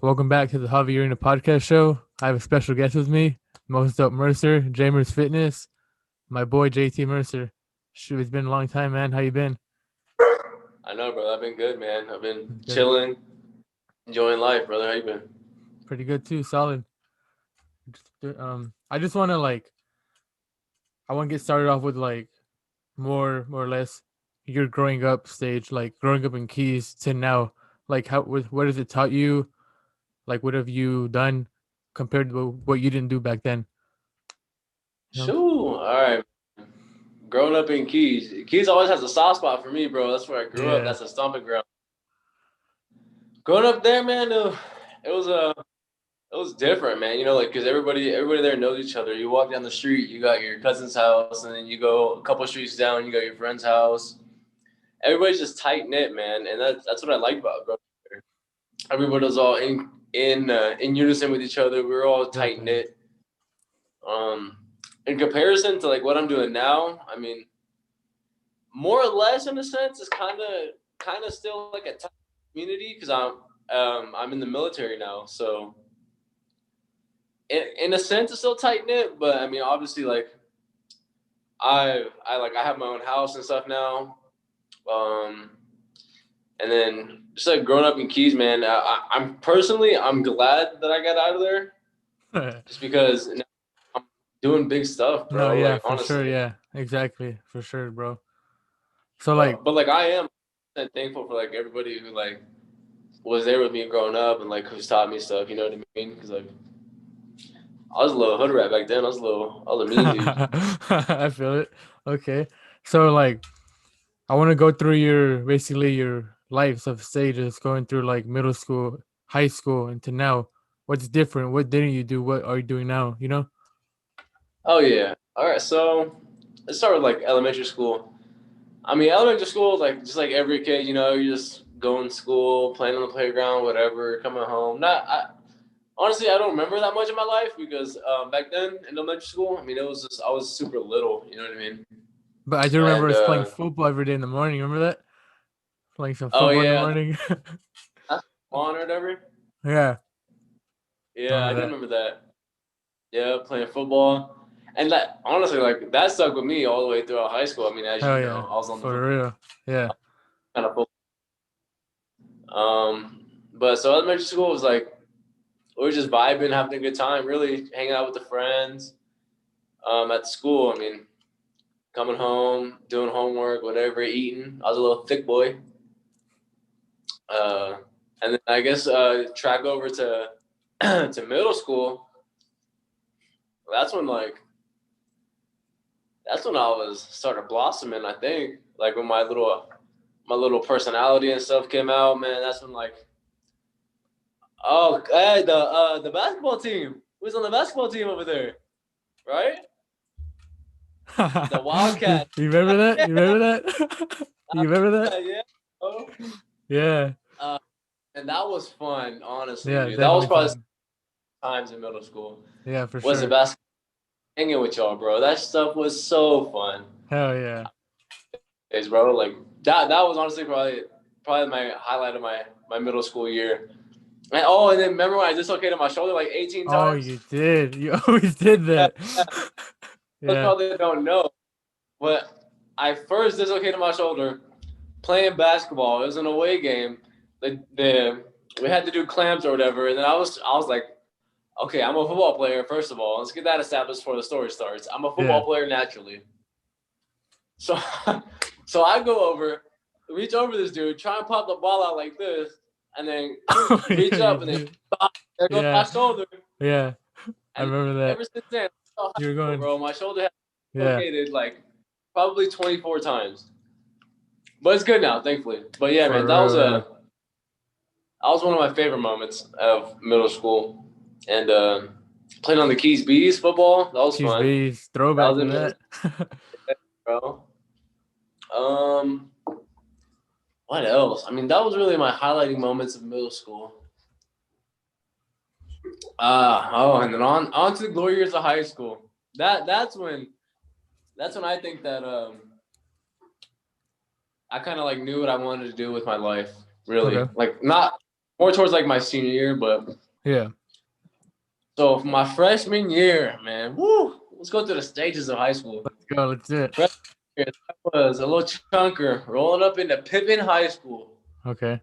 Welcome back to the Javiiurena podcast show. I have a special guest with me, Most Dope Mercer, Jamer's Fitness, my boy JT Mercer. Shoot, it's been a long time, man. How you been? I know, brother. I've been good, man. I've been Good. chilling, enjoying life, brother. How you been? Pretty good too. Solid. I just want to I want to get started off with more or less your growing up stage, like growing up in Keys to now. Like what has it taught you? Like what have you done compared to what you didn't do back then? You know? Shoo. All right. Growing up in Keys always has a soft spot for me, bro. That's where I grew up. Yeah. That's a stomping ground. Growing up there, man, it was it was different, man. You know, like because everybody there knows each other. You walk down the street, you got your cousin's house, and then you go a couple streets down, you got your friend's house. Everybody's just tight knit, man, and that's what I like about growing up there. Everybody was all in unison with each other. We were all tight Exactly. knit. Um, in comparison to like what I'm doing now, I mean, more or less in a sense, it's kind of still like a tight community because I'm in the military now, so in a sense it's still tight knit. But I mean, obviously, like I have my own house and stuff now. Um, and then just like growing up in Keys, man, I'm glad that I got out of there just because now I'm doing big stuff, No, bro. yeah, Like for sure. honestly. Yeah, exactly. For sure, bro. So, But like I am thankful for like everybody who like was there with me growing up and like who's taught me stuff. You know what I mean? Because like I was a little hood rat back then. I was a mean dude. I feel it. Okay. So, I want to go through basically your lives of stages going through like middle school, high school, and to now. What's different? What didn't you do? What are you doing now? You know? Oh yeah. All right. So let's start with like elementary school. I mean, elementary school, like just like every kid, you know, you just going to school, playing on the playground, whatever, coming home. Honestly, I don't remember that much of my life because back then in elementary school, I mean, it was just I was super little. You know what I mean? But I do remember And us playing football every day in the morning. Remember that? Playing some oh football in the yeah, morning. that's on or whatever. Yeah, I Yeah, I remember do that. remember that. Yeah, playing football. And that honestly, like that stuck with me all the way throughout high school. I mean, as Hell you know, yeah, I was on the for real. Yeah. kind of but so elementary school was like we were just vibing, having a good time, really hanging out with the friends. At school, I mean, coming home, doing homework, whatever, eating. I was a little thick boy. Uh, and then I guess track over to to middle school. That's when like that's when I was started blossoming. I think like when my little personality and stuff came out, man. That's when like oh hey the basketball team. Who's on the basketball team over there? Right? The You Wildcat. remember that? You remember that? You remember that? Yeah. Oh. Yeah. Uh, and that was fun, honestly, Yeah, dude. That was definitely probably fun. times in middle school. Yeah, for Was the sure. basketball hanging with y'all, bro? That stuff was so fun, Hell yeah. days, bro. Like that was honestly probably my highlight of my middle school year. And then remember when I dislocated my shoulder like 18 Oh, times? you did. You always did Yeah, that. yeah. Most Yeah. probably don't know, but I first dislocated my shoulder playing basketball. It was an away game. The we had to do clamps or whatever, and then I was like, okay, I'm a football player. First of all, let's get that established before the story starts. I'm a Yeah. football player naturally, so so I go over, reach over this dude, try and pop the ball out like this, and then Oh, yeah, reach you up, and then did. there goes my Yeah. shoulder. Yeah. I And remember that. ever since then, high You were school, going, bro, my shoulder has yeah, located like probably 24 times, but it's good now, thankfully. But yeah, man, for real, yeah. that was one of my favorite moments of middle school, and playing on the Keys Bees football. That was Keys fun. B's That throwback was to in middle that. school, bro. Um, what else? I mean, that was really my highlighting moments of middle school. And then on to the glory years of high school. That's when I think that I kind of like knew what I wanted to do with my life. Really, Okay. like not more towards like my senior year, but Yeah. so for my freshman year, man, woo, let's go through the stages of high school. Let's go. Let's do it. Freshman year, that was a little chunker rolling up into Pippin High School. Okay.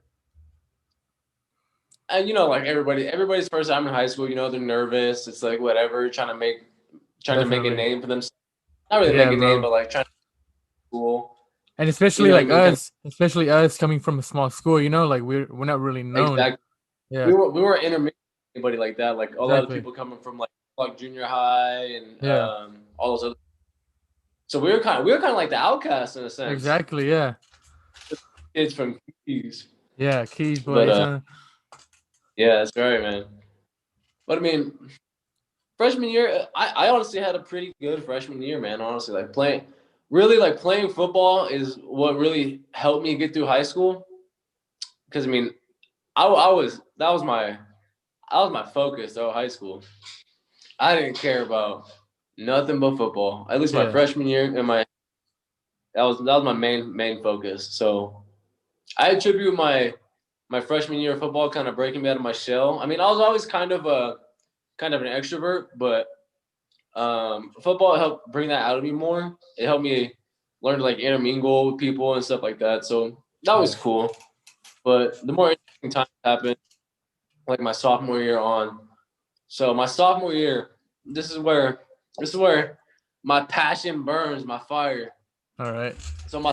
And like everybody's first time in high school, they're nervous. It's like whatever, trying to make a Definitely. name for themselves. Not really make Yeah, a name, bro. but like trying to be cool. And You especially know what I like mean? Kind of us coming from a small school, like we're not really known. exactly. We Yeah. were we weren't intermediate with anybody like that. Like a lot of Exactly. people coming from like junior high and Yeah. all those other. So we were kind of like the outcasts in a sense. Exactly. Yeah. Kids from Keys, Yeah. Keys but boys, huh? yeah, that's right, man. But I mean, freshman year, I honestly had a pretty good freshman year, man. Honestly, like playing football is what really helped me get through high school. Because I mean, I was that was my focus though. High school, I didn't care about nothing but football. At least my Yeah. freshman year, and that was my main focus. So I attribute my freshman year of football kind of breaking me out of my shell. I mean, I was always kind of an extrovert, but football helped bring that out of me more. It helped me learn to like intermingle with people and stuff like that. So that was Yeah. cool. But the more interesting times happened, like my sophomore year on. So my sophomore year, this is where my passion burns, my fire. All right. So my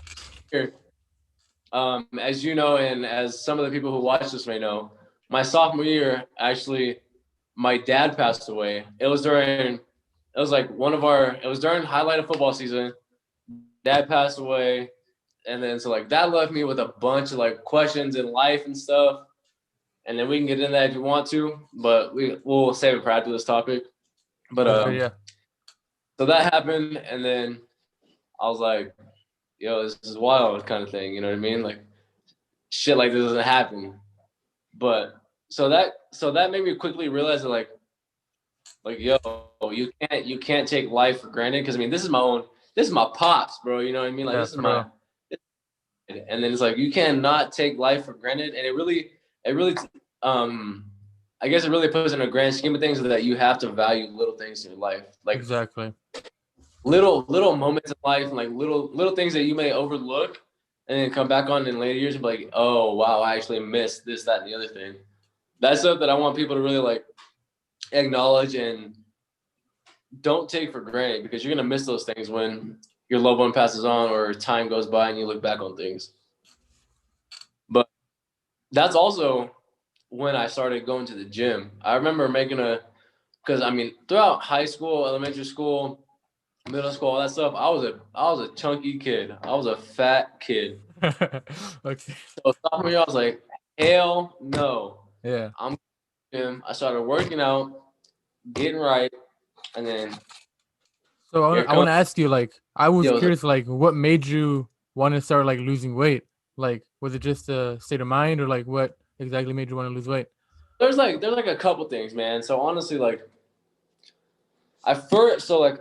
year, as you know, and as some of the people who watch this may know, my sophomore year actually, my dad passed away. It was during highlight of football season. Dad passed away, and then so like that left me with a bunch of like questions in life and stuff. And then we can get into that if you want to, but we'll save it for after this topic. But Sounds good. Yeah. so that happened, and then I was like, "Yo, this is wild," kind of thing. You know what I mean? Like shit like this doesn't happen. But so that made me quickly realize that like yo, you can't take life for granted because I mean this is my pops, bro. You know what I mean? Like Yeah. this is For my real. and then it's like you cannot take life for granted, and it really um I guess it really puts in a grand scheme of things that you have to value little things in your life, like Exactly. little moments in life, and like little things that you may overlook, and then come back on in later years and be like, oh wow, I actually missed this, that, and the other thing. That's stuff that I want people to really like acknowledge and don't take for granted because you're gonna miss those things when your loved one passes on or time goes by and you look back on things. But that's also when I started going to the gym. I remember because I mean, throughout high school, elementary school, middle school, all that stuff, I was a chunky kid. I was a fat kid. Okay. So sophomore year, I was like, hell no. Yeah. I'm gym. I started working out, getting right, and then So here I want comes to ask you, like, I was yo. curious, like, what made you want to start like losing weight? Like, was it just a state of mind, or like, what exactly made you want to lose weight? There's like a couple things, man. So honestly, like I first so like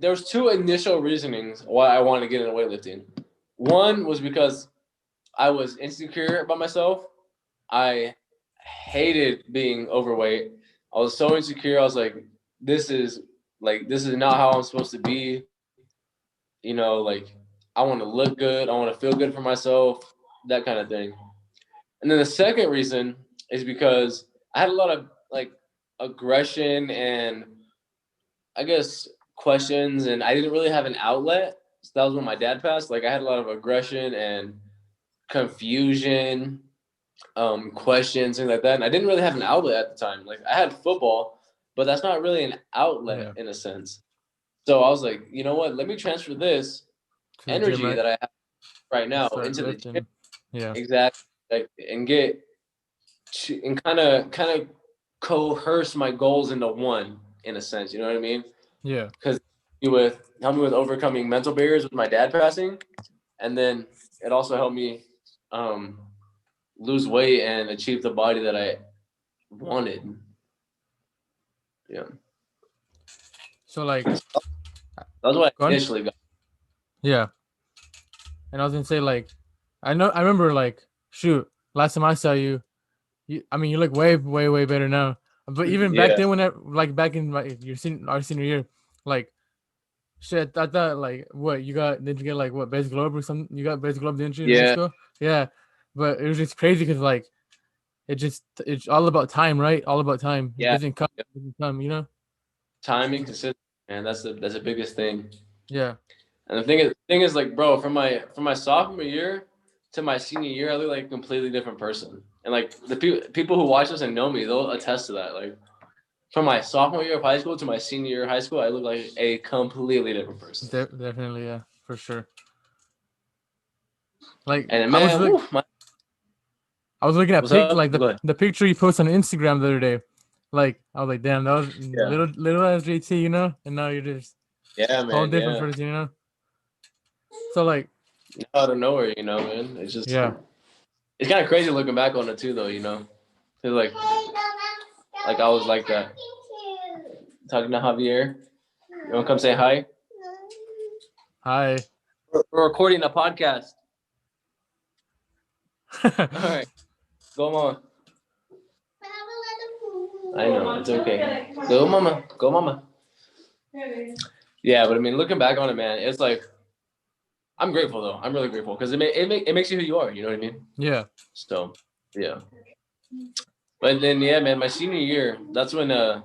there's two initial reasonings why I wanted to get into weightlifting. One was because I was insecure about myself. I hated being overweight. I was so insecure. I was this is not how I'm supposed to be. Like I want to look good. I want to feel good for myself. That kind of thing. And then the second reason is because I had a lot of like aggression and I guess questions, and I didn't really have an outlet. So that was when my dad passed. Like I had a lot of aggression and confusion, questions, things like that. And I didn't really have an outlet at the time. Like I had football, but that's not really an outlet Yeah. in a sense. So I was like, you know what? Let me transfer this To the gym, energy right? that I have right And now start into the gym. lifting. Yeah. Exactly. Like, and kind of coerce my goals into one in a sense. You know what I mean? Yeah. Because helped me with overcoming mental barriers with my dad passing, and then it also helped me um, lose weight and achieve the body that I wanted. Yeah, So like, that's what I gone. initially got. Yeah. And I was gonna say, like, I remember, like, shoot, last time I saw you, I mean, you look way, way, way better now. But even back Yeah, then, when like back in our senior year, like shit, I thought like what you got? Did you get like what best globe or something? You got best globe, didn't you, in high yeah, school? Yeah, but it was just crazy because like it's all about time, right? All about time. It yeah. doesn't come, you know? Timing, consistency, man. That's the biggest thing. Yeah, And the thing is, like, bro, from my sophomore year to my senior year, I look like a completely different person. And like the people who watch this and know me, they'll attest to that. Like from my sophomore year of high school to my senior year of high school, I look like a completely different person. definitely, yeah, for sure. Like And man, woo, I was looking at what's up? like Go ahead. the picture you posted on Instagram the other day. Like I was like, damn, that was Yeah, little as JT, you know, and now you're just yeah, whole man, different yeah. person, you know. So like, Out of nowhere, man. It's just yeah, it's kind of crazy looking back on it too, though. 'Cause, like I was like that. Talking to Javier. You want to come say hi? hi. We're recording a podcast. All right, go, mama. I know it's okay. Go, mama. Go, mama. Yeah, but I mean, looking back on it, man, it's like I'm grateful though. I'm really grateful because it makes you who you are. You know what I mean? Yeah, So, yeah. But then, yeah, man, my senior year, that's when I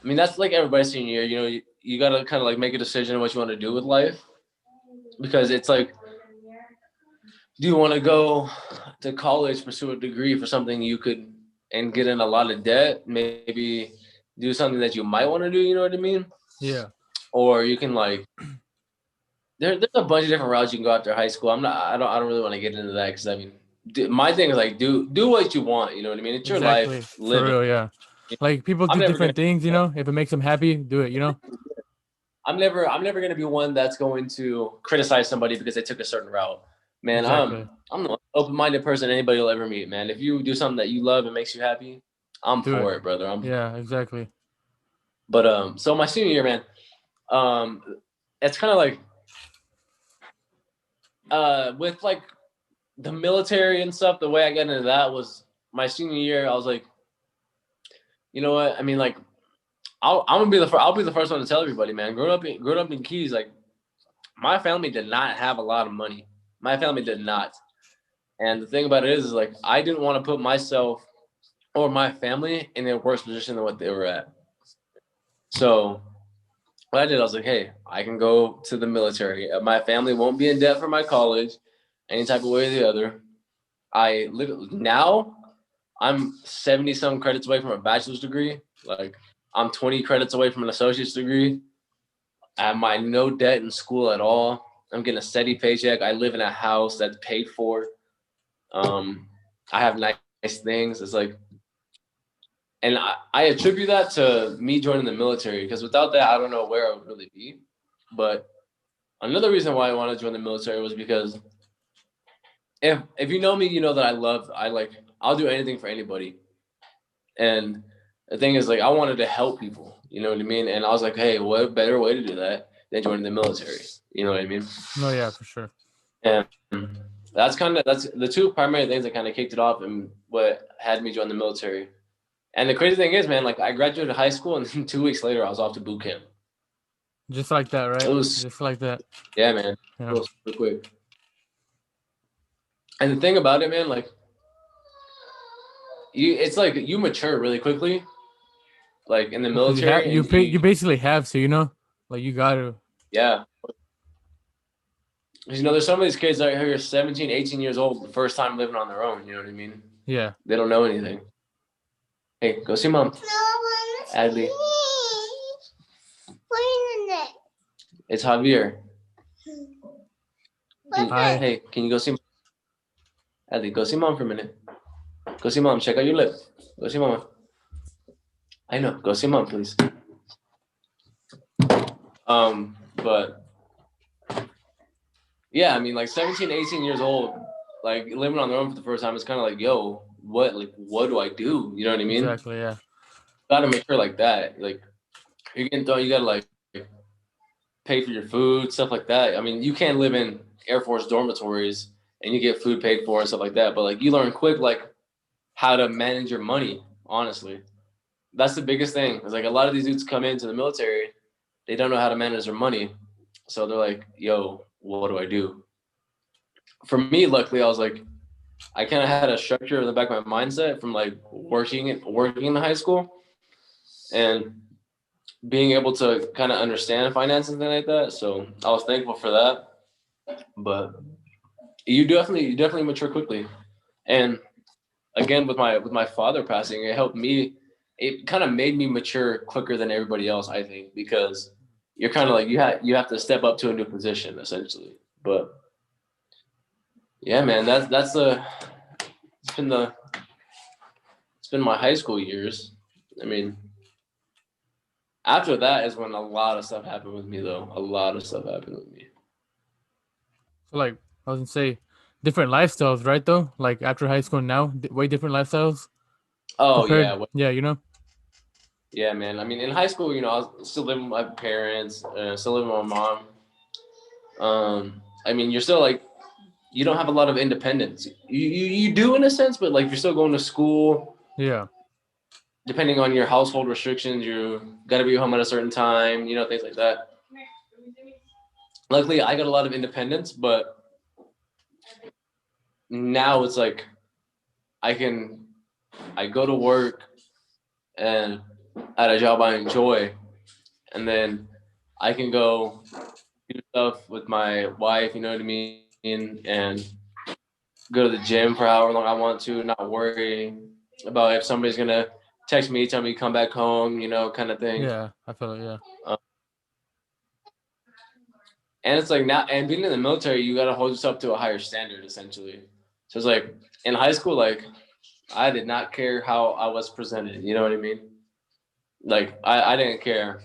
mean, that's like everybody's senior year. You gotta kind of like make a decision on what you want to do with life because it's like, do you want to go to college, pursue a degree for something you could and get in a lot of debt, maybe do something that you might want to do. You know what I mean? yeah, Or you can like there's a bunch of different routes you can go after high school. I don't really want to get into that because I mean, my thing is like do what you want. You know what I mean? It's your life. exactly, for Live it. real, yeah. Like people I'm do never gonna different things, you know. If it makes them happy, do it, you know. I'm never gonna be one that's going to criticize somebody because they took a certain route. Man, Exactly, I'm the most open-minded person anybody will ever meet, man. If you do something that you love and makes you happy, I'm do it. for it, brother. Yeah, exactly. But so my senior year, man, um it's kind of like with like the military and stuff, the way I got into that was my senior year. I was like, you know what? I mean, like, I'll be the first one to tell everybody, man. Growing up in Keys, like, my family did not have a lot of money. My family did not. And the thing about it is like, I didn't want to put myself or my family in a worse position than what they were at. So what I did, I was like, hey, I can go to the military. My family won't be in debt for my college, any type of way or the other. I literally now I'm 70 some credits away from a bachelor's degree. Like I'm 20 credits away from an associate's degree. I have my no debt in school at all. I'm getting a steady paycheck. I live in a house that's paid for. Um, I have nice things. It's like, and I attribute that to me joining the military because without that, I don't know where I would really be. But another reason why I wanted to join the military was because if you know me, you know that I'll do anything for anybody. And the thing is, like, I wanted to help people. You know what I mean? And I was like, hey, what better way to do that than joining the military? You know what I mean? No, yeah, for sure. And that's the two primary things that kind of kicked it off and what had me join the military. And the crazy thing is, man, like I graduated high school and then 2 weeks later I was off to boot camp. Just like that, It right? was Just like that. yeah, man. It Yeah. was super quick. And the thing about it, man, like it's like you mature really quickly, like in the Because military, and you basically have to, you know, like you gotta yeah. There's some of these kids out here who are 17, 18 years old, the first time living on their own. You know what I mean? yeah. They don't know anything. Hey, go see mom. Adley. It's Javier. Hi. Hey, can you go see Adley? Go see mom for a minute. Go see mom. Check out your lip. Go see mama. I know. Go see mom, please. But yeah, I mean, like 17, 18 years old, like living on their own for the first time, it's kind of like, yo, what do I do? You know what I mean? Exactly, yeah. Gotta make sure like that. Like you're getting thrown, you gotta like pay for your food, stuff like that. I mean, you can't live in Air Force dormitories and you get food paid for and stuff like that. But like you learn quick, like how to manage your money, honestly. That's the biggest thing. It's like a lot of these dudes come into the military, they don't know how to manage their money. So they're like, yo, what do I do? For me, luckily, I was like, I kind of had a structure in the back of my mindset from like working in high school and being able to kind of understand finances and like that. So I was thankful for that. But you definitely mature quickly. And again, with my father passing, it helped me. It kind of made me mature quicker than everybody else, I think, because you're kind of like you have to step up to a new position essentially. But yeah, man, that's the it's been the it's been my high school years. I mean, after that is when a lot of stuff happened with me, though. A lot of stuff happened with me. So like I was gonna say, different lifestyles, right? Though, like after high school and now, way different lifestyles Oh compared. yeah, Yeah, you know. yeah, man. I mean, in high school, I was still living with my parents, still living with my mom. I mean, you're still like you don't have a lot of independence. You do in a sense, but like you're still going to school. Yeah, Depending on your household restrictions, you got to be home at a certain time. Things like that. Luckily, I got a lot of independence, but now it's like I go to work and at a job I enjoy, and then I can go do stuff with my wife, you know what I mean, and go to the gym for however long I want to, not worry about if somebody's gonna text me, tell me come back home, kind of thing. yeah, I feel it. Yeah, Um, and it's like now, and being in the military, you gotta hold yourself to a higher standard, essentially. So it's like in high school, like I did not care how I was presented. You know what I mean? Like I didn't care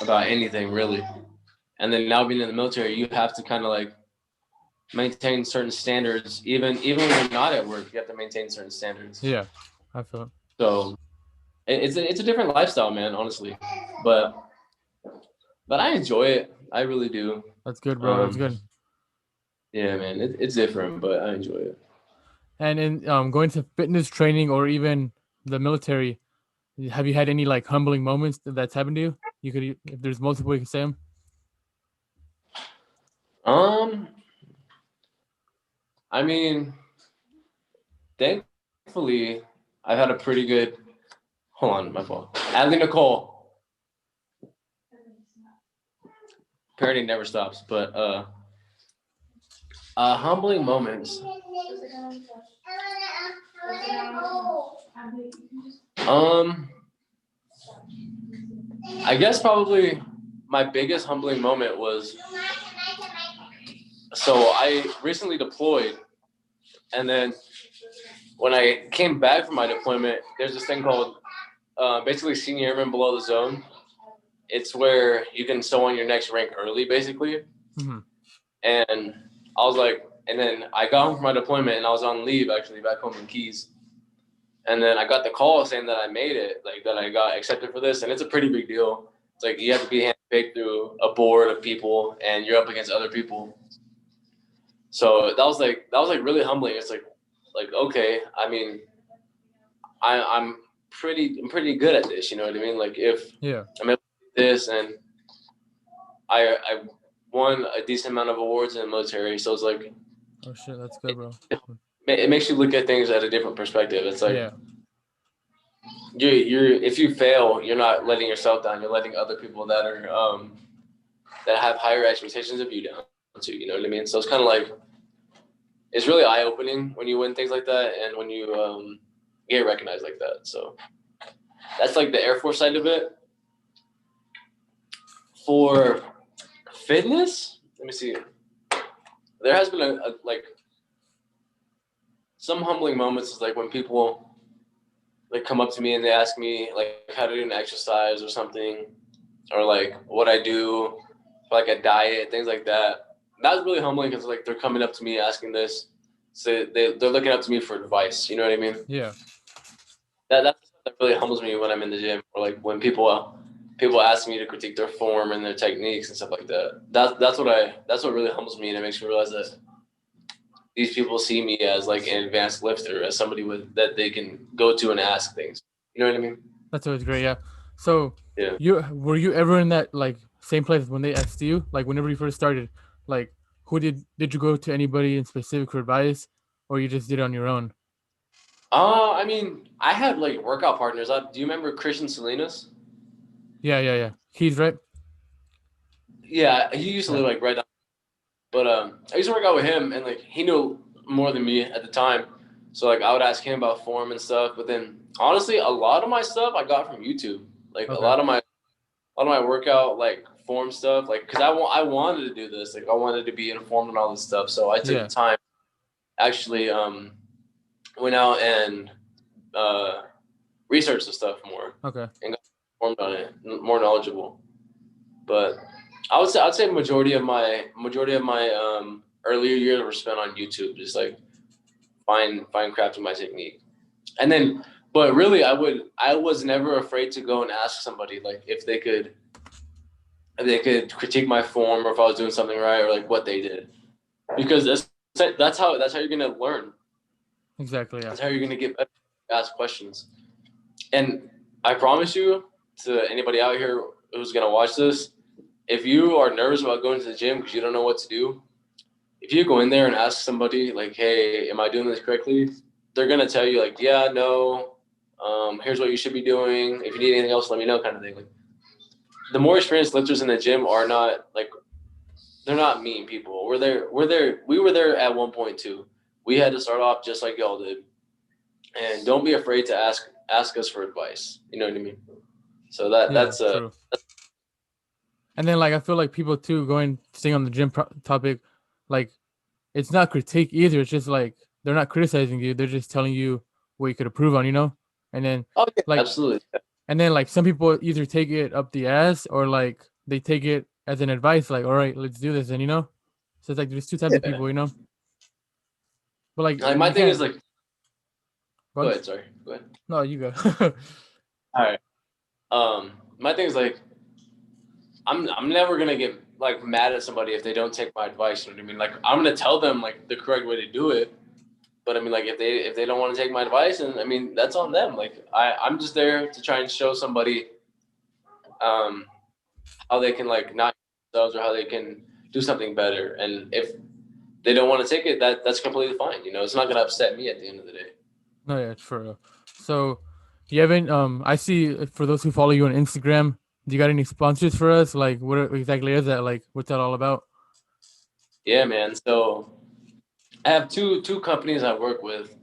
about anything really. And then now being in the military, you have to kind of like maintain certain standards. Even when you're not at work, you have to maintain certain standards. yeah, I feel it. So it's a different lifestyle, man. Honestly, but but I enjoy it. I really do. That's good, bro. That's Um, good. yeah, man, it's different, but I enjoy it. And in going to fitness training or even the military, have you had any like humbling moments that's happened to you? You could, if there's multiple, you can say them. Um, I mean, thankfully, I've had a pretty good. Hold on, my phone. Adley Nicole, parenting never stops, but humbling moments. Um, I guess probably my biggest humbling moment was so I recently deployed, and then when I came back from my deployment, there's this thing called basically senior airman below the zone. It's where you can sew on your next rank early, basically. Mm-hmm. And I was like, and then I got home from my deployment, and I was on leave actually back home in Keys. And then I got the call saying that I made it, like that I got accepted for this, and it's a pretty big deal. It's like you have to be handpicked through a board of people, and you're up against other people. So that was like really humbling. It's like okay, I mean, I'm pretty good at this. You know what I mean? Like if Yeah. I'm able to do this, and I won a decent amount of awards in the military, so it's like Oh shit, that's good, bro. it makes you look at things at a different perspective. It's like Yeah. you're if you fail, you're not letting yourself down. You're letting other people that have higher expectations of you down too. You know what I mean? So it's kind of like it's really eye opening when you win things like that, and when you get recognized like that. So that's like the Air Force side of it. For fitness, let me see. There has been a like some humbling moments. Is like when people like come up to me and they ask me like how to do an exercise or something, or like what I do for like a diet, things like that. That's really humbling because like they're coming up to me asking this, so they're looking up to me for advice. You know what I mean? Yeah. That really humbles me when I'm in the gym, or like when people ask me to critique their form and their techniques and stuff like that. That's what really humbles me, and it makes me realize that these people see me as like an advanced lifter, as somebody with that they can go to and ask things. You know what I mean? That's always great. Yeah. So Yeah. you were you ever in that like same place when they asked you, like whenever you first started, like who did you go to anybody in specific for advice, or you just did it on your own? I mean, I had like workout partners. Do you remember Christian Salinas? Yeah, yeah, yeah. Keys, right? Yeah, he used to Yeah. live like right down. But I used to work out with him, and like he knew more than me at the time. So like I would ask him about form and stuff. But then honestly, a lot of my stuff I got from YouTube. Like Okay. a lot of my workout like form stuff. Like because I wanted to do this. Like I wanted to be informed on all this stuff. So I took the Yeah. time actually went out and uh, researched the stuff more Okay. and got informed on it, more knowledgeable. But I'd say majority of my earlier years were spent on YouTube, just like fine crafting my technique. And then, but really, I was never afraid to go and ask somebody like if they could critique my form or if I was doing something right or like what they did, because that's how you're gonna learn. Exactly. Yeah. That's how you're gonna get better. Ask questions. And I promise you, to anybody out here who's gonna watch this, if you are nervous about going to the gym because you don't know what to do, if you go in there and ask somebody like, "Hey, am I doing this correctly?" They're gonna tell you like, "Yeah, no. Here's what you should be doing. If you need anything else, let me know," kind of thing. Like the more experienced lifters in the gym are not like they're not mean people. We were there at one point too. We had to start off just like y'all did, and don't be afraid to ask us for advice. You know what I mean? So Yeah. True. And then like I feel like people too going staying on the gym topic, like it's not critique either. It's just like they're not criticizing you. They're just telling you what you could improve on. And then oh yeah, like absolutely. like some people either take it up the ass or like they take it as an advice. Like, all right, let's do this. And so it's like there's two types of Yeah. people. But like Like my you thing is can't. like, Go go on. ahead. Sorry. Go ahead. No, you go. All right. My thing is like, I'm never gonna get like mad at somebody if they don't take my advice. You know what I mean? Like I'm gonna tell them like the correct way to do it. But I mean, like if they don't want to take my advice, and I mean that's on them. Like I'm just there to try and show somebody um, how they can like not themselves or how they can do something better. And if they don't want to take it, that's completely fine. You know, it's not gonna upset me at the end of the day. No, yeah, it's for real. So you haven't. I see for those who follow you on Instagram. Do you got any sponsors for us? Like, what exactly is that? Like, what's that all about? Yeah, man. So I have two companies I work with,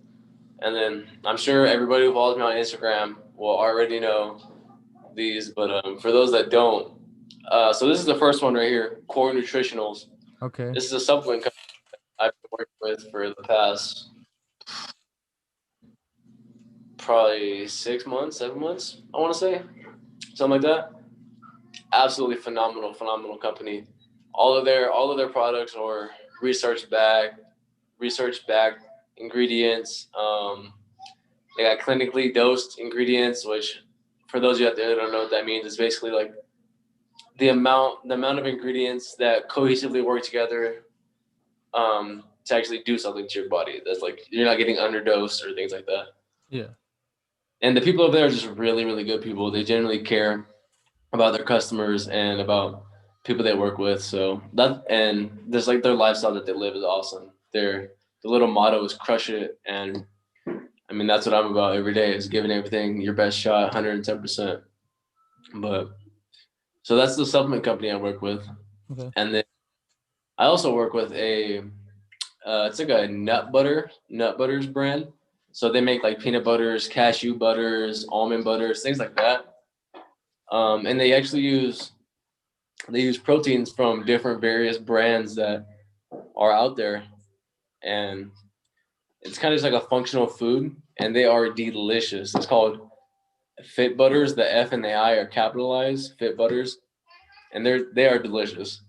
and then I'm sure everybody who follows me on Instagram will already know these. But for those that don't, so this is the first one right here, Core Nutritionals. Okay. This is a supplement company I've been working with for the past probably 6 months, 7 months, I want to say, something like that. Absolutely phenomenal company. All of their products are research backed, research backed ingredients. They got clinically dosed ingredients, which for those of you out there that don't know what that means, it's basically like the amount of ingredients that cohesively work together to actually do something to your body. That's like you're not getting underdosed or things like that. Yeah. And the people over there are just really good people. They genuinely care about their customers and about people they work with. So that and there's like their lifestyle that they live is awesome. The little motto is crush it, and I mean that's what I'm about every day is giving everything your best shot, 110%. But so that's the supplement company I work with, Okay. and then I also work with a it's like a nut butters brand. So they make like peanut butters, cashew butters, almond butters, things like that. And they use proteins from different various brands that are out there, and it's kind of just like a functional food, and they are delicious. It's called Fit Butters. The F and the I are capitalized. Fit Butters, and they are delicious.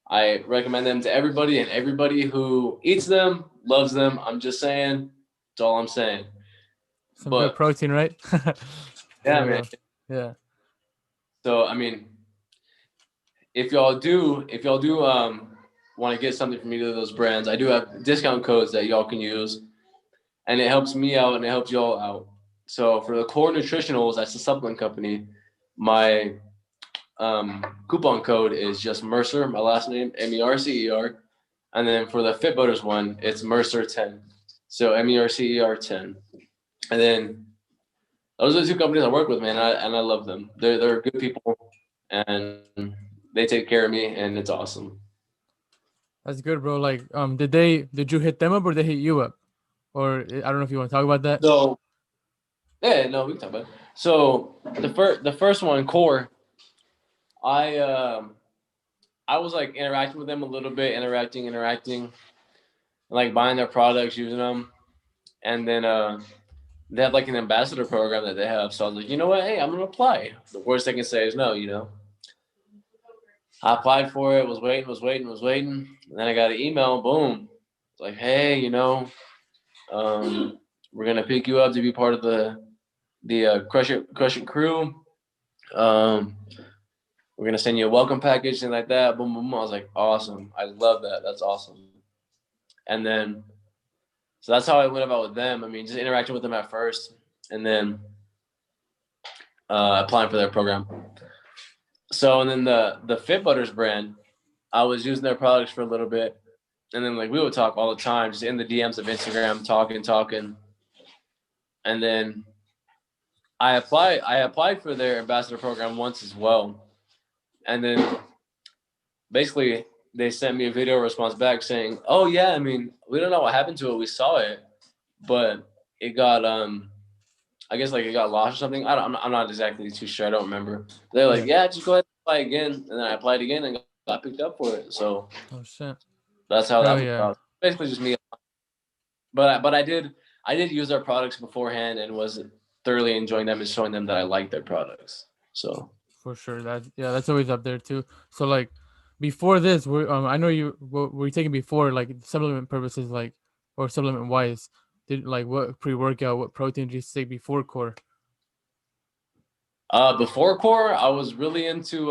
I recommend them to everybody, and everybody who eats them loves them. I'm just saying. That's all I'm saying. Some good But protein, right? yeah, For man. real. Yeah. So I mean, if y'all do want to get something from either of those brands, I do have discount codes that y'all can use, and it helps me out and it helps y'all out. So for the Core Nutritionals, that's the supplement company. My coupon code is just Mercer, my last name, Mercer. And then for the Fit Butters one, it's Mercer10. So Mercer 10. And then those are the two companies I work with, man. And I love them. They're good people, and they take care of me, and it's awesome. That's good, bro. Like, did you hit them up or they hit you up? Or I don't know if you want to talk about that. So yeah, no, we can talk about it. So the first one, Core, I I was like interacting with them a little bit, interacting, like buying their products, using them, and then they have like an ambassador program that they have. So I was like, you know what? Hey, I'm gonna apply. The worst they can say is no, you know. I applied for it, was waiting. And then I got an email, boom. It's like, hey, we're gonna pick you up to be part of the Crush It crew. Um, we're gonna send you a welcome package and like that. Boom, boom, boom. I was like, awesome. I love that. That's awesome. And then so that's how I went about with them. I mean, just interacting with them at first, and then applying for their program. So and then the Fit Butters brand, I was using their products for a little bit, and then like we would talk all the time, just in the DMs of Instagram, talking, and then I applied for their ambassador program once as well, and then basically they sent me a video response back saying, "Oh yeah, I mean we don't know what happened to it. We saw it, but it got I guess like it got lost or something. I'm not exactly too sure. I don't remember. They're like, Yeah. yeah, just go ahead and apply again, and then I applied again and got picked up for it. So Oh shit. that's how that Hell went yeah. about. Basically just me. But I did use their products beforehand and was thoroughly enjoying them and showing them that I like their products. So For sure. That's always up there too. So like before this, I know what were you taking before, like supplement purposes, like, or supplement wise? Did like what pre-workout, what protein did you take before core? before core, I was really into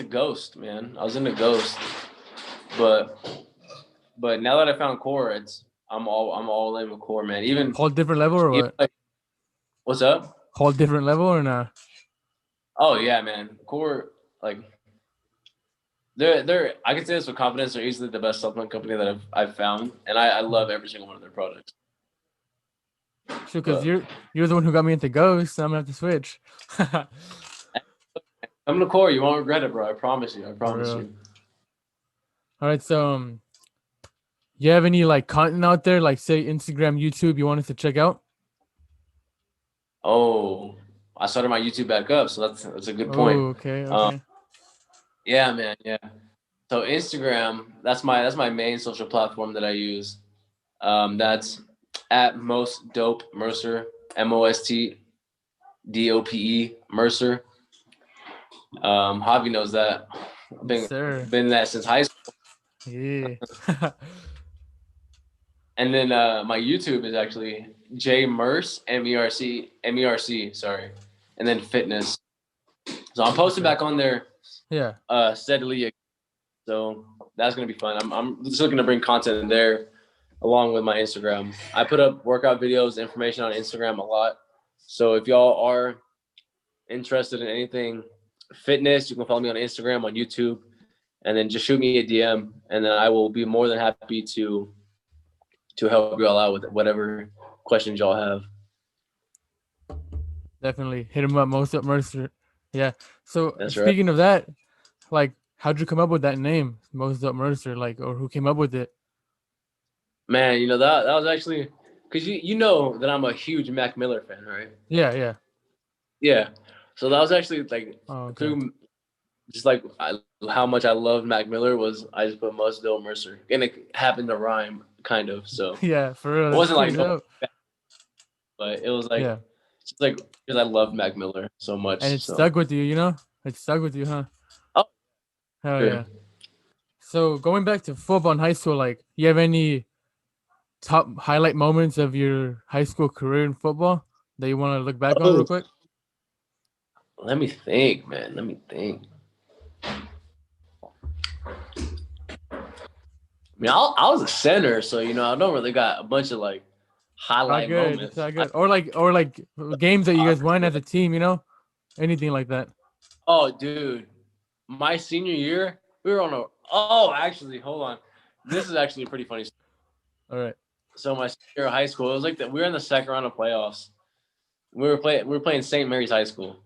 Ghost, man. I was into Ghost, but now that I found core, I'm all in with core, man. Whole different level or Even what? like, what's up? Whole different level or not? Oh yeah, man. Core, like they're I can say this with confidence. They're easily the best supplement company that I've found, and I love every single one of their products. Sure, because But you're the one who got me into Ghost, so I'm gonna have to switch. come to core, you won't regret it, bro. I promise you. I For promise real. you. All right, so you have any like content out there, like say Instagram, YouTube, you want us to check out? Oh, I started my YouTube back up, so that's a good point. Oh, okay, Um, okay. yeah, man, yeah. So Instagram, that's my main social platform that I use. That's at Most Dope Mercer, MostDope Mercer. Javi knows that. I've Yes, been sir. been that since high school. Yeah. And then my YouTube is actually J Merce MERC, sorry, and then fitness. So I'm posting Okay. back on there Yeah, steadily. So that's gonna be fun. I'm just looking to bring content there along with my Instagram. I put up workout videos, information on Instagram a lot. So if y'all are interested in anything fitness, you can follow me on Instagram, on YouTube, and then just shoot me a DM, and then I will be more than happy to help you all out with whatever questions y'all have. definitely hit him up. Most up Mercer. Yeah. So That's right. speaking of that, like, how'd you come up with that name, Most Up Mercer? Like, or who came up with it? Man, that was actually because you know that I'm a huge Mac Miller fan, right? Yeah, yeah. Yeah. So that was actually like Oh, okay. through just like how much I love Mac Miller was I just put Most Dope Mercer, and it happened to rhyme kind of. So Yeah, for real. it That's wasn't pretty like no, dope. but it was like Yeah, just like because I love Mac Miller so and much. it So stuck with you. You know, it stuck with you, huh? oh, Hell sure. yeah. So going back to football in high school, like, you have any top highlight moments of your high school career in football that you want to look back on real Oh, quick? let me think, man. Let me think. I mean, I was a center, so I don't really got a bunch of like All highlight good. It's moments. all good. Or like games that you guys won as a team. Anything like that. Oh, dude, my senior year, we were on a. Oh, actually, hold on. This is actually a pretty funny. All right. So my senior year of high school, it was like that. We were in the second round of playoffs. We were playing St. Mary's High School,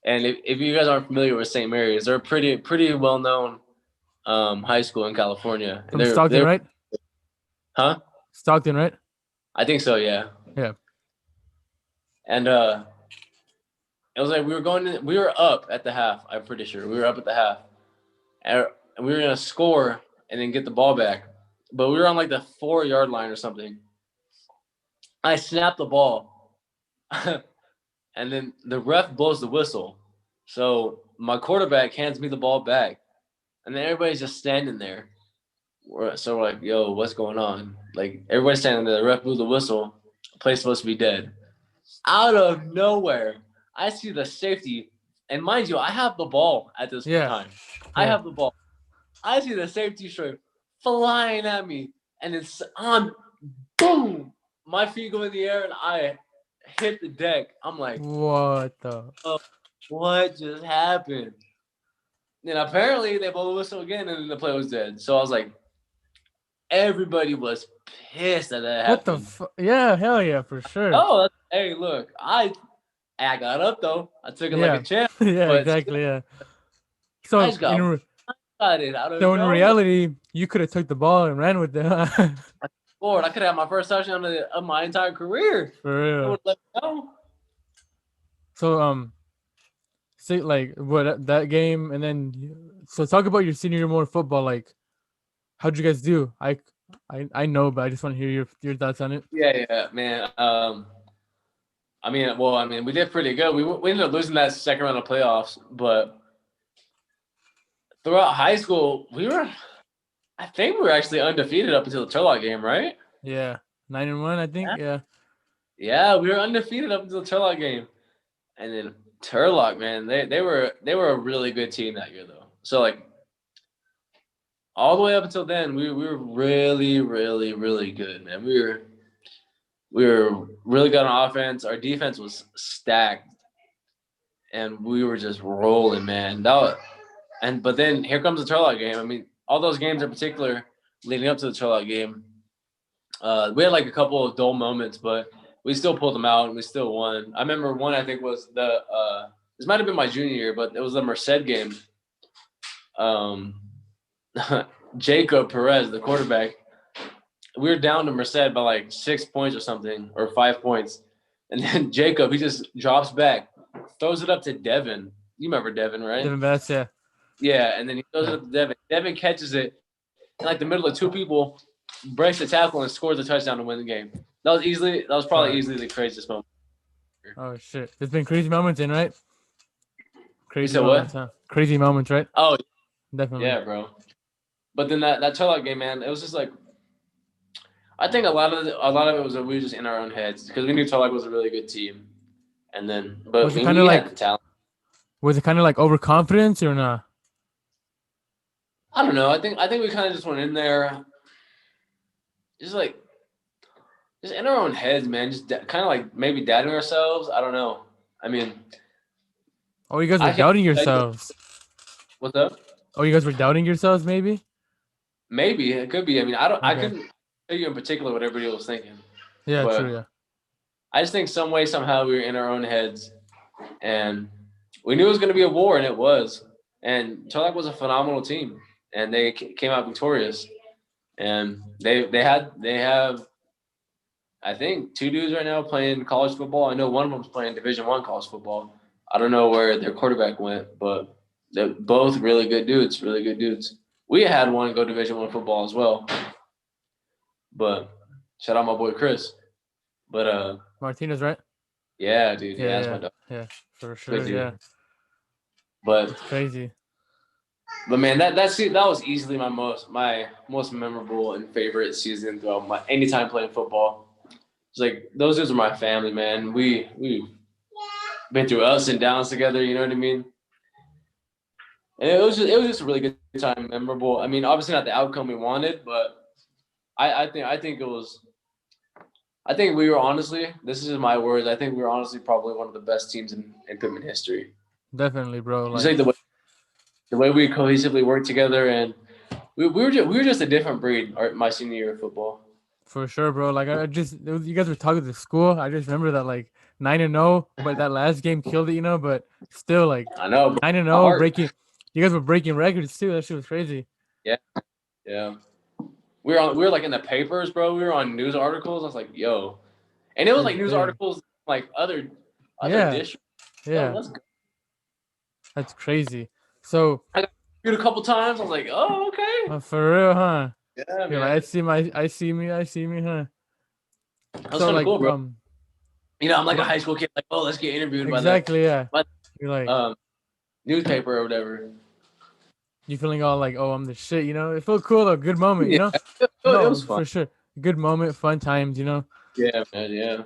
and if you guys aren't familiar with St. Mary's, they're a pretty well known high school in California, and From they're Stockton, they're right? huh? Stockton, right? I think so, yeah. Yeah. And it was like we were up at the half. I'm pretty sure we were up at the half, and we were gonna score and then get the ball back, but we were on like the 4 yard line or something. I snapped the ball, and then the ref blows the whistle. So my quarterback hands me the ball back, and then everybody's just standing there. So we're like, "Yo, what's going on?" Like everybody's standing there. The ref blew the whistle. The play's supposed to be dead. Out of nowhere, I see the safety, and mind you, I have the ball at this Yeah. time. I Yeah. have the ball. I see the safety strip flying at me, and it's on. Boom! My feet go in the air, and I hit the deck. I'm like, What the? oh, what just happened? And apparently they blow the whistle again, and then the play was dead. So I was like, everybody was pissed that What the? happened. Yeah. Hell yeah, for sure. Oh, hey, look, I got up though. I took it like a Yeah. champ, Yeah. but Exactly. Yeah. I So just got it out of so in nowhere. reality, you could have took the ball and ran with it. Huh? Lord, I could have my first touchdown of my entire career. For They real. would let me know. So see, like what that game, and then so talk about your senior year more football. Like, how'd you guys do? I know, but I just want to hear your thoughts on it. Yeah, man. I mean, we did pretty good. We ended up losing that second round of playoffs, but throughout high school, I think we were actually undefeated up until the Turlock game, right? Yeah, 9-1, I think. Yeah, Yeah, we were undefeated up until the Turlock game, and then Turlock, man, they were a really good team that year though. So like all the way up until then, we were really, really, really good, man. We were really good on offense. Our defense was stacked, and we were just rolling, man. But then here comes the Turlock game. I mean, all those games in particular leading up to the Turlock game, we had like a couple of dull moments, but we still pulled them out and we still won. I remember one I think was this might have been my junior year, but it was the Merced game. Um, Jacob Perez, the quarterback, we were down to Merced by like 6 points or something, or 5 points. And then Jacob, he just drops back, throws it up to Devin. You remember Devin, right? Devin Bass. Yeah, Yeah, and then he throws it up to Devin. Devin catches it in like the middle of two people, breaks the tackle, and scores a touchdown to win the game. That was probably easily the craziest moment. Oh shit, there's been crazy moments in, right? You Crazy said what? moments, huh? Crazy moments, right? Oh, Definitely. yeah, bro. But then that Turlock game, man, it was just like I think a lot of it was that we were just in our own heads because we knew Turlock was a really good team, and then but Was I it mean kind of we had the like talent. was it kind of like overconfidence or not? I don't know. I think we kind of just went in there, just like just in our own heads, man. Just kind of like maybe doubting ourselves. I don't know. I mean, Oh, you guys were I can't doubting tell you yourselves. what's up. Oh, you guys were doubting yourselves, maybe? Maybe it could be. I mean, I don't. I Okay. couldn't tell you in particular what everybody was thinking, Yeah, true. but Yeah. I just think some way somehow we were in our own heads, and we knew it was going to be a war, and it was. And Turlock was a phenomenal team, and they came out victorious. And they have I think two dudes right now playing college football. I know one of them's playing Division I college football. I don't know where their quarterback went, but they're both really good dudes. Really good dudes. We had one go Division I football as well, but shout out my boy Chris. But Martinez, right? yeah, dude, Yeah, yeah, that's my yeah, dog. yeah, for Good sure. dude. Yeah, But it's crazy. man, that was easily my most memorable and favorite season throughout my anytime playing football. It's like those dudes are my family, man. We've been through ups and downs together. You know what I mean? And it was just a really good time, memorable. I mean, obviously not the outcome we wanted, but I think it was. I think we were honestly, this is my words. I think we were honestly probably one of the best teams in Pittman history. Definitely, bro. Just like Like the way we cohesively worked together, and we were just a different breed. My senior year of football. for sure, bro. Like I just you guys were talking to school. I just remember that like 9-0, but that last game killed it, you know. But still, like I know, bro. nine and My zero, heart. breaking. You guys were breaking records too. That shit was crazy. Yeah, yeah. We were like in the papers, bro. We were on news articles. I was like, yo, and it was That's like news big. articles like other Yeah, districts. Yo, yeah, let's go. that's crazy. So, I got shoot a couple times. I was like, oh, okay. for real, huh? Yeah, You're like, man. I see me, huh? That was So kind of like, cool, bro. I'm like a what? high school kid. Like, oh, let's get interviewed by the Exactly, yeah. by You're like, the, newspaper or whatever. you feeling all like, oh, I'm the shit, you know? It felt cool though, good moment, you Yeah, know? it was No, fun. for sure, good moment, fun times, you know? Yeah, man. Yeah.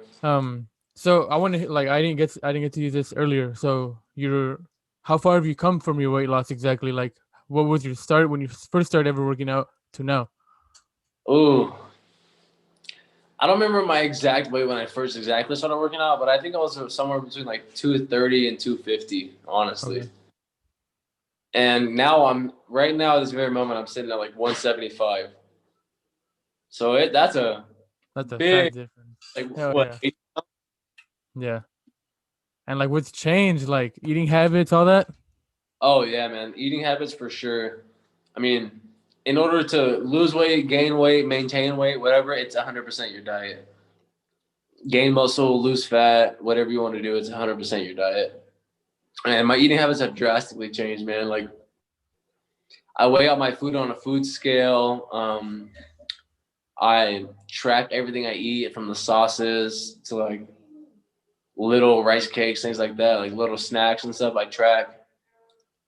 So I want to like I didn't get to use this earlier. So how far have you come from your weight loss exactly? Like what was your start when you first started ever working out to now? Oh, I don't remember my exact weight when I first exactly started working out, but I think I was somewhere between like 230 and 250, honestly. Okay, And now I'm right now at this very moment I'm sitting at like 175. So that's a that's a fat big difference. like Hell what? yeah, yeah. And like what's changed, like eating habits, all that. Oh yeah, man. Eating habits for sure. I mean, in order to lose weight, gain weight, maintain weight, whatever, it's 100% your diet. Gain muscle, lose fat, whatever you want to do, it's 100% your diet. And my eating habits have drastically changed, man. Like I weigh out my food on a food scale. I track everything I eat from the sauces to like little rice cakes, things like that, like little snacks and stuff. I track.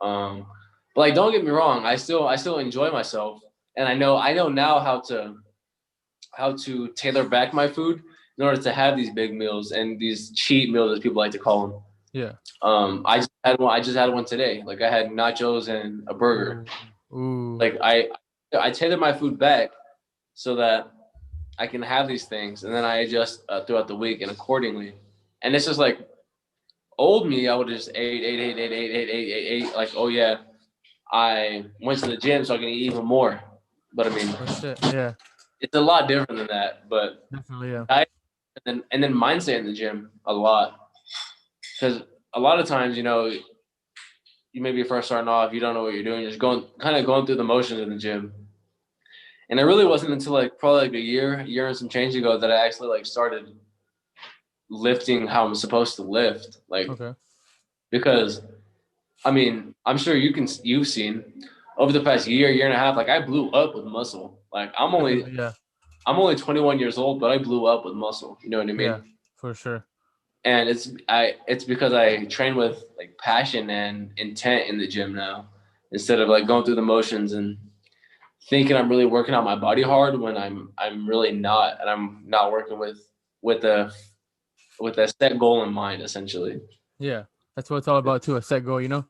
Um, but like, don't get me wrong, I still enjoy myself, and I know now how to tailor back my food in order to have these big meals and these cheat meals, as people like to call them. Yeah. I just had one today. Like I had nachos and a burger. Ooh. Ooh. Like I tailor my food back so that I can have these things, and then I adjust throughout the week and accordingly. And it's just like old me, I would just ate. Like, oh yeah, I went to the gym so I can eat even more. But I mean, Oh shit. Yeah. it's a lot different than that. But Definitely. Yeah. diet and then mindset in the gym a lot, because a lot of times, you maybe first starting off, you don't know what you're doing, you're just going through the motions in the gym. And it really wasn't until like probably like a year and some change ago that I actually like started lifting how I'm supposed to lift. Like Okay. because I mean, I'm sure you've seen over the past year and a half, like I blew up with muscle. Like Definitely. Yeah. I'm only 21 years old, but I blew up with muscle. You know what I Yeah. mean? For sure. And it's because I train with like passion and intent in the gym now, instead of like going through the motions and thinking I'm really working out my body hard when I'm really not, and I'm not working with a with a set goal in mind, essentially. Yeah. That's what it's all about too. A set goal. You know.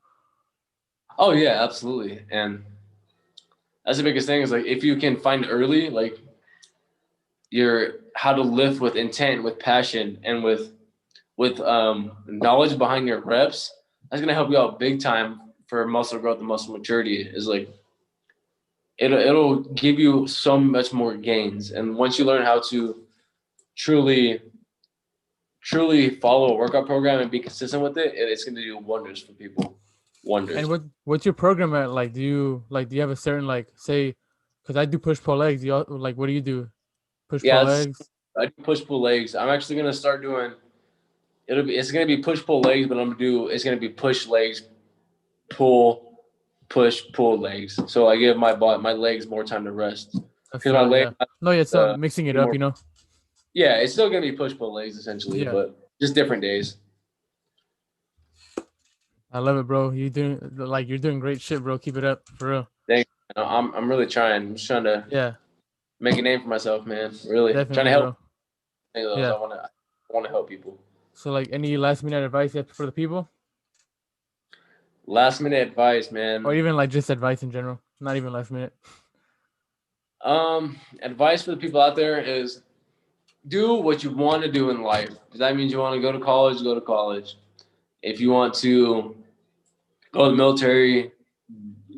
Oh yeah, absolutely. And that's the biggest thing is like if you can find early like your how to lift with intent, with passion, and with knowledge behind your reps, that's gonna help you out big time for muscle growth and muscle maturity. Is like it'll give you so much more gains. And once you learn how to truly truly follow a workout program and be consistent with it, it's gonna do wonders for people. And Wonders. what's your program at? Like, do you have a certain like say? Because I do push pull legs. You like what do you do? Push pull Yeah, legs. I do push pull legs. I'm actually gonna start doing. It's gonna be push pull legs, but it's gonna be push legs, pull, push pull legs. So I give my legs more time to rest, I because my feel it. legs Yeah. No, yeah. So mixing it be up. more. You know. Yeah, it's still gonna be push pull legs essentially, Yeah. but just different days. I love it, bro. You're doing great shit, bro. Keep it up for real. Thanks. I'm really trying. I'm just trying to Yeah. make a name for myself, man. Really trying to Definitely, help. bro. Any of those, Yeah. I wanna help people. So like any last minute advice you have for the people? Last minute advice, or man. even like just advice in general, not even last minute. Advice for the people out there is do what you want to do in life. If that means you want to go to college, go to college. If you want to go to the military,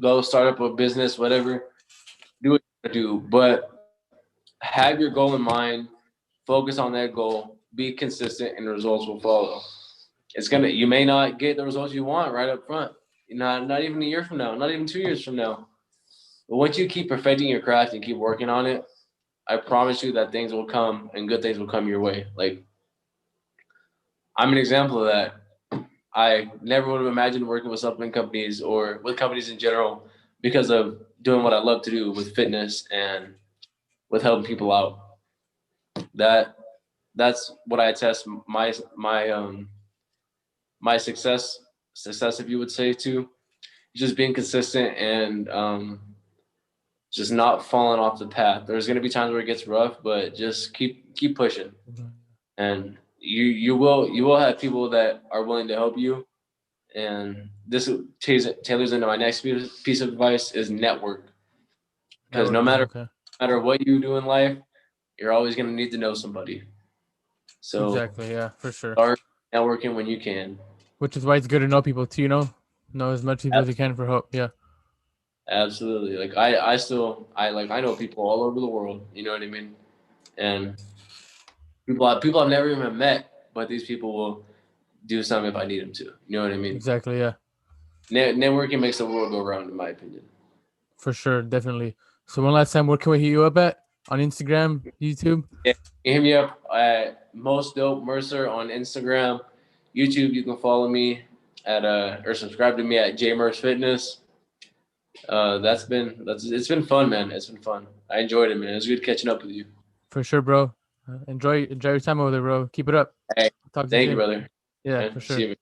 go start up a business, whatever, do what you want to do. But have your goal in mind, focus on that goal, be consistent, and the results will follow. You may not get the results you want right up front. Not even a year from now, not even 2 years from now. But once you keep perfecting your craft and keep working on it, I promise you that things will come and good things will come your way. Like I'm an example of that. I never would have imagined working with supplement companies or with companies in general because of doing what I love to do with fitness and with helping people out. That that's what I attest my success if you would say too. Just being consistent and just not falling off the path. There's gonna be times where it gets rough, but just keep pushing. And you will have people that are willing to help you. And this tailors into my next piece of advice is network. Because no Networking, matter okay. what you do in life, you're always gonna need to know somebody. So Exactly, yeah, for sure. start networking when you can. Which is why it's good to know people too, know as much people as you can for help. Yeah, Absolutely. Like I know people all over the world. You know what I mean? And people I've never even met, but these people will do something if I need them to. You know what I mean? exactly, yeah, Networking makes the world go round, in my opinion. for sure, definitely. So one last time, where can we hit you up at? On Instagram, YouTube? Yeah, hit me up at Most Dope Mercer on Instagram, YouTube. You can follow me at or subscribe to me at JMerce Fitness. That's it's been fun, man. It's been fun. I enjoyed it, man. It was good catching up with you. For sure, bro. Enjoy your time over there, bro. Keep it up. Hey, Talk to you thank you, soon. brother. Yeah, Man, for see sure. you.